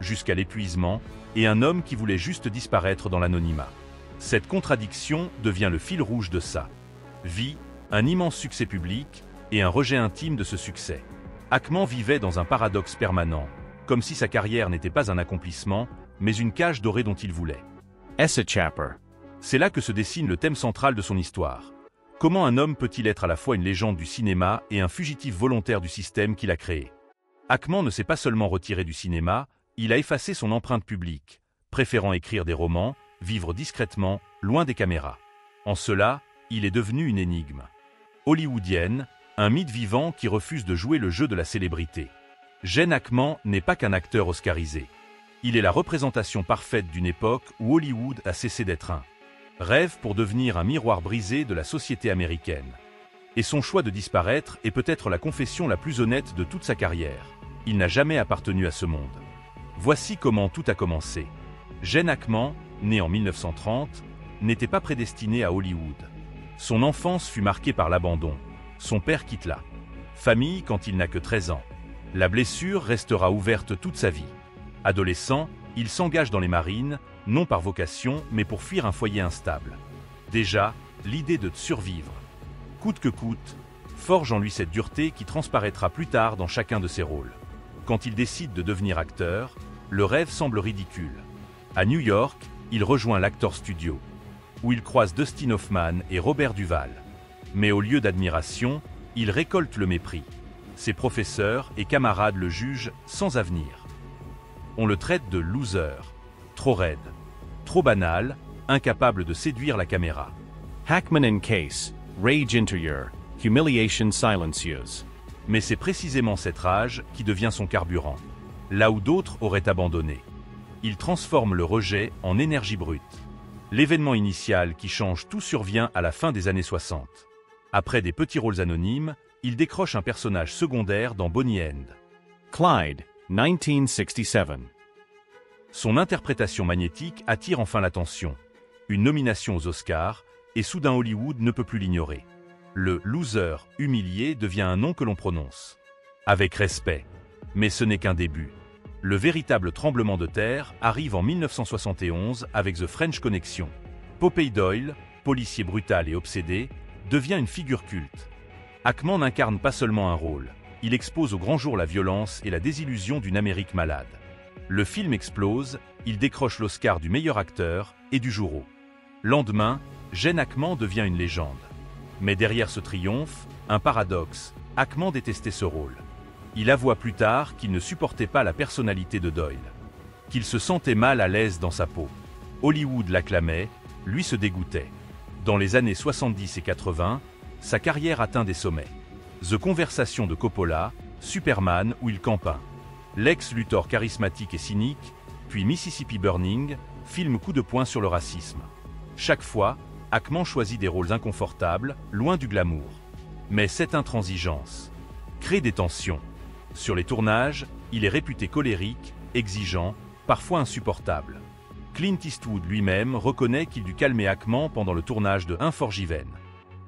jusqu'à l'épuisement, et un homme qui voulait juste disparaître dans l'anonymat. Cette contradiction devient le fil rouge de sa vie, un immense succès public et un rejet intime de ce succès. Ackman vivait dans un paradoxe permanent, comme si sa carrière n'était pas un accomplissement, mais une cage dorée dont il voulait. Chapper. C'est là que se dessine le thème central de son histoire. Comment un homme peut-il être à la fois une légende du cinéma et un fugitif volontaire du système qu'il a créé? Ackman ne s'est pas seulement retiré du cinéma, il a effacé son empreinte publique, préférant écrire des romans, vivre discrètement, loin des caméras. En cela, il est devenu une énigme hollywoodienne, un mythe vivant qui refuse de jouer le jeu de la célébrité. Gene Hackman n'est pas qu'un acteur oscarisé. Il est la représentation parfaite d'une époque où Hollywood a cessé d'être un rêve pour devenir un miroir brisé de la société américaine. Et son choix de disparaître est peut-être la confession la plus honnête de toute sa carrière. Il n'a jamais appartenu à ce monde. Voici comment tout a commencé. Gene Hackman, né en 1930, n'était pas prédestiné à Hollywood. Son enfance fut marquée par l'abandon. Son père quitte la famille quand il n'a que 13 ans. La blessure restera ouverte toute sa vie. Adolescent, il s'engage dans les marines, non par vocation, mais pour fuir un foyer instable. Déjà, l'idée de survivre, coûte que coûte, forge en lui cette dureté qui transparaîtra plus tard dans chacun de ses rôles. Quand il décide de devenir acteur, le rêve semble ridicule. À New York, il rejoint l'Actors Studio, où il croise Dustin Hoffman et Robert Duvall. Mais au lieu d'admiration, il récolte le mépris. Ses professeurs et camarades le jugent sans avenir. On le traite de loser, trop raide, trop banal, incapable de séduire la caméra. Hackman and Case, Rage Interior, Humiliation Silencieuse. Mais c'est précisément cette rage qui devient son carburant. Là où d'autres auraient abandonné, il transforme le rejet en énergie brute. L'événement initial qui change tout survient à la fin des années 60. Après des petits rôles anonymes, il décroche un personnage secondaire dans Bonnie End. Clyde, 1967. Son interprétation magnétique attire enfin l'attention. Une nomination aux Oscars, et soudain Hollywood ne peut plus l'ignorer. Le loser humilié devient un nom que l'on prononce avec respect. Mais ce n'est qu'un début. Le véritable tremblement de terre arrive en 1971 avec The French Connection. Popeye Doyle, policier brutal et obsédé, devient une figure culte. Hackman n'incarne pas seulement un rôle, il expose au grand jour la violence et la désillusion d'une Amérique malade. Le film explose, il décroche l'Oscar du meilleur acteur et du Jouro. Lendemain, Gene Hackman devient une légende. Mais derrière ce triomphe, un paradoxe, Hackman détestait ce rôle. Il avoua plus tard qu'il ne supportait pas la personnalité de Doyle, qu'il se sentait mal à l'aise dans sa peau. Hollywood l'acclamait, lui se dégoûtait. Dans les années 70 et 80, sa carrière atteint des sommets. The Conversation de Coppola, Superman où il campa. Lex Luthor charismatique et cynique, puis Mississippi Burning, film coup de poing sur le racisme. Chaque fois, Hackman choisit des rôles inconfortables, loin du glamour. Mais cette intransigeance crée des tensions. Sur les tournages, il est réputé colérique, exigeant, parfois insupportable. Clint Eastwood lui-même reconnaît qu'il dut calmer Hackman pendant le tournage de Un Forgiven.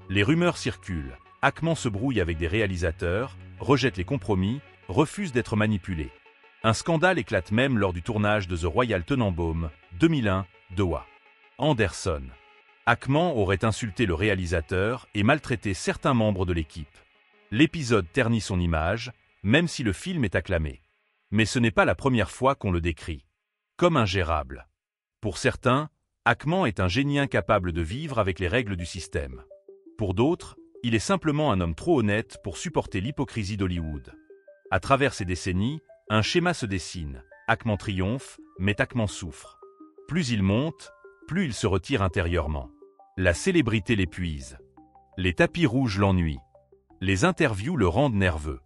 Les rumeurs circulent. Hackman se brouille avec des réalisateurs, rejette les compromis, refuse d'être manipulé. Un scandale éclate même lors du tournage de The Royal Tenenbaum, 2001, de Wes Anderson. Hackman aurait insulté le réalisateur et maltraité certains membres de l'équipe. L'épisode ternit son image, même si le film est acclamé. Mais ce n'est pas la première fois qu'on le décrit comme ingérable. Pour certains, Hackman est un génie incapable de vivre avec les règles du système. Pour d'autres, il est simplement un homme trop honnête pour supporter l'hypocrisie d'Hollywood. À travers ces décennies, un schéma se dessine. Hackman triomphe, mais Hackman souffre. Plus il monte, plus il se retire intérieurement. La célébrité l'épuise. Les tapis rouges l'ennuient. Les interviews le rendent nerveux.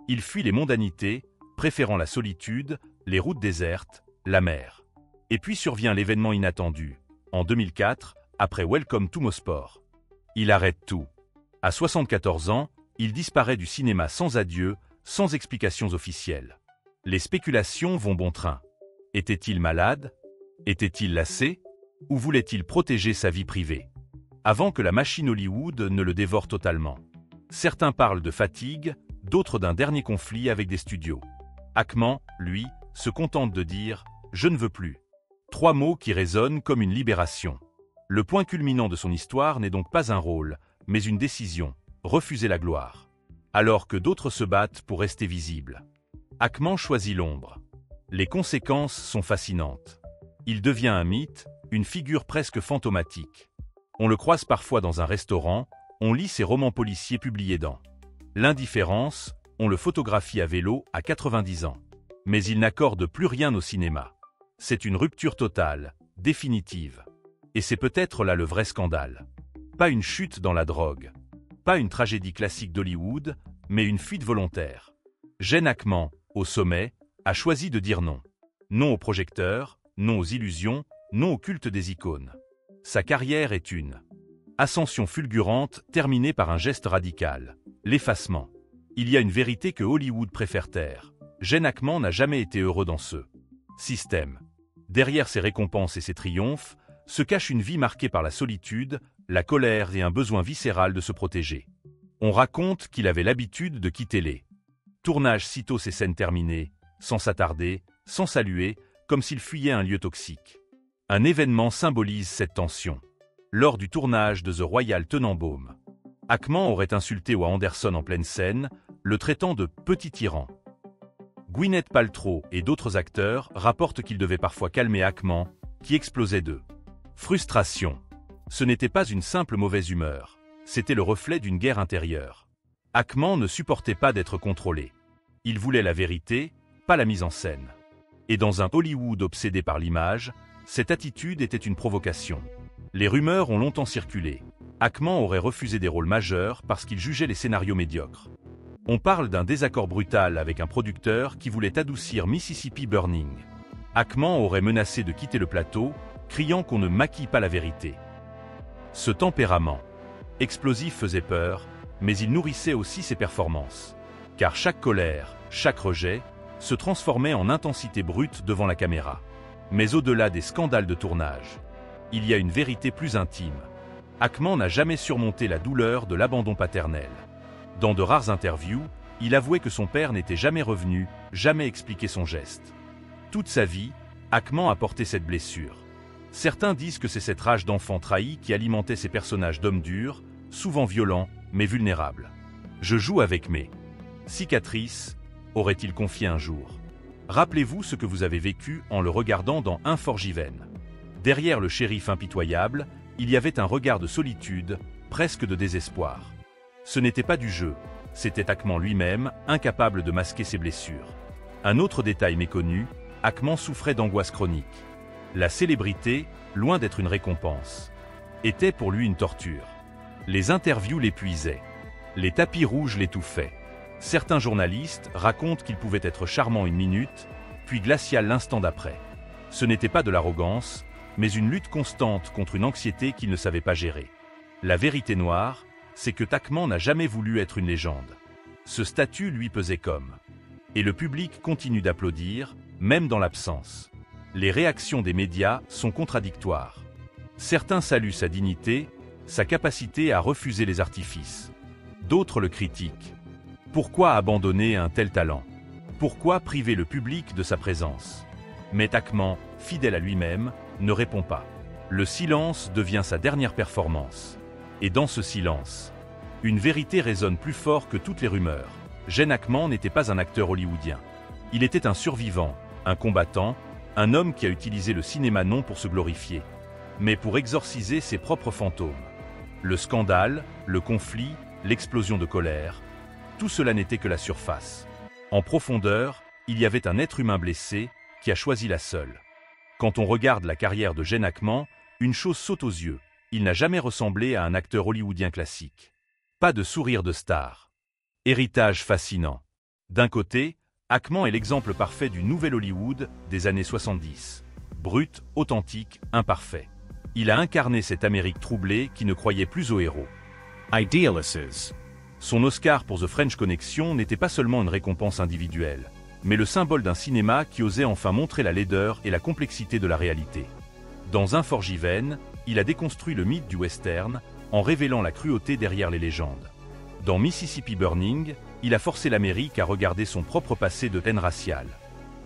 Il fuit les mondanités, préférant la solitude, les routes désertes, la mer. Et puis survient l'événement inattendu. En 2004, après Welcome to Mosport. Il arrête tout. À 74 ans, il disparaît du cinéma sans adieu, sans explications officielles. Les spéculations vont bon train. Était-il malade? Était-il lassé? Ou voulait-il protéger sa vie privée? Avant que la machine Hollywood ne le dévore totalement. Certains parlent de fatigue, d'autres d'un dernier conflit avec des studios. Hackman, lui, se contente de dire « Je ne veux plus ». 3 mots qui résonnent comme une libération. Le point culminant de son histoire n'est donc pas un rôle, mais une décision, refuser la gloire. Alors que d'autres se battent pour rester visibles. Ackman choisit l'ombre. Les conséquences sont fascinantes. Il devient un mythe, une figure presque fantomatique. On le croise parfois dans un restaurant, on lit ses romans policiers publiés dans L'Indifférence, on le photographie à vélo à 90 ans. Mais il n'accorde plus rien au cinéma. C'est une rupture totale, définitive. Et c'est peut-être là le vrai scandale. Pas une chute dans la drogue. Pas une tragédie classique d'Hollywood, mais une fuite volontaire. Gene Hackman, au sommet, a choisi de dire non. Non aux projecteurs, non aux illusions, non au culte des icônes. Sa carrière est une ascension fulgurante terminée par un geste radical, l'effacement. Il y a une vérité que Hollywood préfère taire. Gene Hackman n'a jamais été heureux dans ce système. Derrière ses récompenses et ses triomphes, se cache une vie marquée par la solitude, la colère et un besoin viscéral de se protéger. On raconte qu'il avait l'habitude de quitter les tournages sitôt ses scènes terminées, sans s'attarder, sans saluer, comme s'il fuyait un lieu toxique. Un événement symbolise cette tension. Lors du tournage de The Royal Tenenbaum, Hackman aurait insulté Wes Anderson en pleine scène, le traitant de « petit tyran ». Gwyneth Paltrow et d'autres acteurs rapportent qu'il devait parfois calmer Hackman, qui explosait de frustration. Ce n'était pas une simple mauvaise humeur, c'était le reflet d'une guerre intérieure. Hackman ne supportait pas d'être contrôlé. Il voulait la vérité, pas la mise en scène. Et dans un Hollywood obsédé par l'image, cette attitude était une provocation. Les rumeurs ont longtemps circulé. Hackman aurait refusé des rôles majeurs parce qu'il jugeait les scénarios médiocres. On parle d'un désaccord brutal avec un producteur qui voulait adoucir Mississippi Burning. Hackman aurait menacé de quitter le plateau, criant qu'on ne maquille pas la vérité. Ce tempérament explosif faisait peur, mais il nourrissait aussi ses performances. Car chaque colère, chaque rejet, se transformait en intensité brute devant la caméra. Mais au-delà des scandales de tournage, il y a une vérité plus intime. Hackman n'a jamais surmonté la douleur de l'abandon paternel. Dans de rares interviews, il avouait que son père n'était jamais revenu, jamais expliqué son geste. Toute sa vie, Hackman a porté cette blessure. Certains disent que c'est cette rage d'enfant trahi qui alimentait ses personnages d'hommes durs, souvent violents, mais vulnérables. « Je joue avec mes cicatrices », aurait-il confié un jour. Rappelez-vous ce que vous avez vécu en le regardant dans Unforgiven. Derrière le shérif impitoyable, il y avait un regard de solitude, presque de désespoir. Ce n'était pas du jeu, c'était Hackman lui-même, incapable de masquer ses blessures. Un autre détail méconnu, Hackman souffrait d'angoisse chronique. La célébrité, loin d'être une récompense, était pour lui une torture. Les interviews l'épuisaient. Les tapis rouges l'étouffaient. Certains journalistes racontent qu'il pouvait être charmant une minute, puis glacial l'instant d'après. Ce n'était pas de l'arrogance, mais une lutte constante contre une anxiété qu'il ne savait pas gérer. La vérité noire, c'est que Hackman n'a jamais voulu être une légende. Ce statut lui pesait comme. Et le public continue d'applaudir, même dans l'absence. Les réactions des médias sont contradictoires. Certains saluent sa dignité, sa capacité à refuser les artifices. D'autres le critiquent. Pourquoi abandonner un tel talent? Pourquoi priver le public de sa présence? Mais Hackman, fidèle à lui-même, ne répond pas. Le silence devient sa dernière performance. Et dans ce silence, une vérité résonne plus fort que toutes les rumeurs. Gene Hackman n'était pas un acteur hollywoodien. Il était un survivant, un combattant, un homme qui a utilisé le cinéma non pour se glorifier, mais pour exorciser ses propres fantômes. Le scandale, le conflit, l'explosion de colère, tout cela n'était que la surface. En profondeur, il y avait un être humain blessé qui a choisi la seule. Quand on regarde la carrière de Gene Hackman, une chose saute aux yeux. Il n'a jamais ressemblé à un acteur hollywoodien classique. Pas de sourire de star. Héritage fascinant. D'un côté, Hackman est l'exemple parfait du nouvel Hollywood des années 70. Brut, authentique, imparfait. Il a incarné cette Amérique troublée qui ne croyait plus aux héros. Idealists. Son Oscar pour The French Connection n'était pas seulement une récompense individuelle, mais le symbole d'un cinéma qui osait enfin montrer la laideur et la complexité de la réalité. Dans Unforgiven, il a déconstruit le mythe du western en révélant la cruauté derrière les légendes. Dans Mississippi Burning, il a forcé l'Amérique à regarder son propre passé de haine raciale.